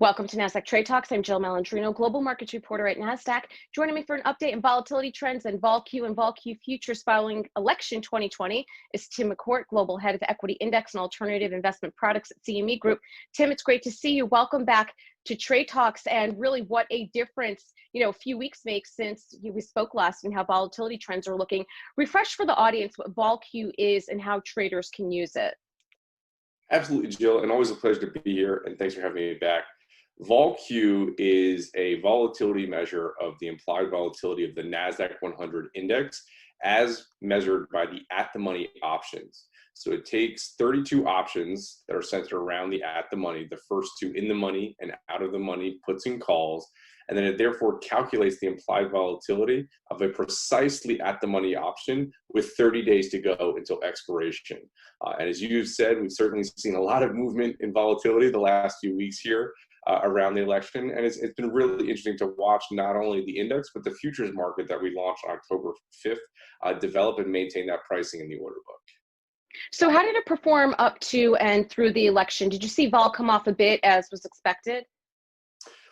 Welcome to Nasdaq Trade Talks. I'm Jill Malandrino, global markets reporter at Nasdaq. Joining me for an update on volatility trends and vol Q and vol Q futures following election 2020 is Tim McCourt, global head of equity index and alternative investment products at CME Group. Tim, it's great to see you. Welcome back to Trade Talks, and really what a difference a few weeks makes since we spoke last and how volatility trends are looking. Refresh for the audience what vol Q is and how traders can use it. Absolutely, Jill, and always a pleasure to be here, and thanks for having me back. Vol Q is a volatility measure of the implied volatility of the Nasdaq 100 index as measured by the at-the-money options. So it takes 32 options that are centered around the at-the-money, the first two in the money and out of the money, puts and calls, and then it therefore calculates the implied volatility of a precisely at-the-money option with 30 days to go until expiration. And as you've said, we've certainly seen a lot of movement in volatility the last few weeks here around the election, and it's been really interesting to watch not only the index, but the futures market that we launched on October 5th develop and maintain that pricing in the order book. So how did it perform up to and through the election? Did you see vol come off a bit as was expected?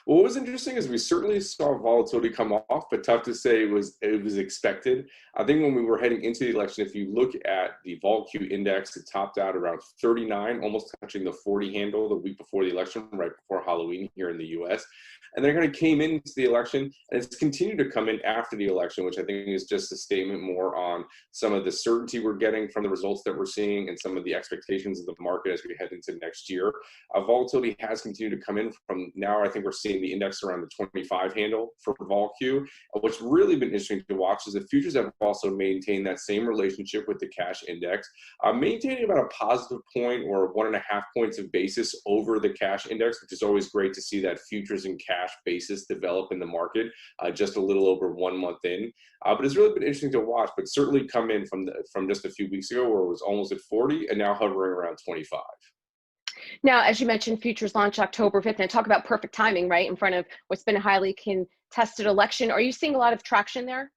Well, what was interesting is we certainly saw volatility come off, but tough to say it was expected. I think when we were heading into the election, if you look at the vol Q index, it topped out around 39, almost touching the 40 handle the week before the election, right before Halloween here in the US. And then it kind of came into the election, and it's continued to come in after the election, which I think is just a statement more on some of the certainty we're getting from the results that we're seeing and some of the expectations of the market as we head into next year. Volatility has continued to come in from now. I think we're seeing the index around the 25 handle for vol Q. What's really been interesting to watch is the futures have also maintained that same relationship with the cash index, maintaining about a positive point or 1.5 points of basis over the cash index, which is always great to see that futures and cash basis develop in the market just a little over 1 month in. But it's really been interesting to watch, but certainly come in from just a few weeks ago where it was almost at 40 and now hovering around 25. Now, as you mentioned, futures launch October 5th, and talk about perfect timing, right, in front of what's been a highly contested election. Are you seeing a lot of traction there?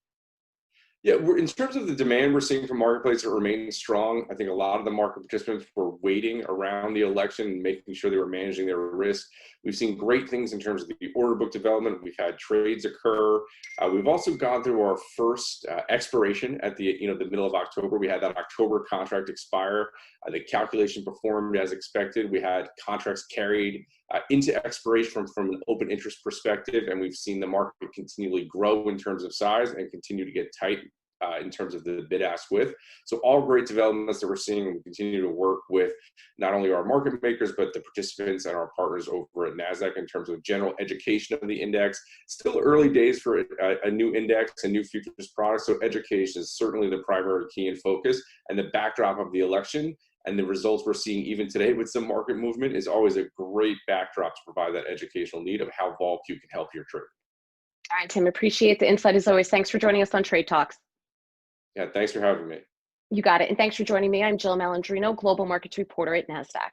Yeah, in terms of the demand we're seeing from marketplace, it remains strong. I think a lot of the market participants were waiting around the election and making sure they were managing their risk. We've seen great things in terms of the order book development. We've had trades occur. We've also gone through our first expiration at the middle of October. We had that October contract expire. The calculation performed as expected. We had contracts carried into expiration from an open interest perspective, and we've seen the market continually grow in terms of size and continue to get tight in terms of the bid-ask width. So all great developments that we're seeing, and we continue to work with not only our market makers, but the participants and our partners over at Nasdaq in terms of general education of the index. Still early days for a new index and new futures products, so education is certainly the primary key and focus, and the backdrop of the election and the results we're seeing even today with some market movement is always a great backdrop to provide that educational need of how vol Q can help your trade. All right, Tim, appreciate the insight as always. Thanks for joining us on Trade Talks. Yeah, thanks for having me. You got it. And thanks for joining me. I'm Jill Malandrino, global markets reporter at Nasdaq.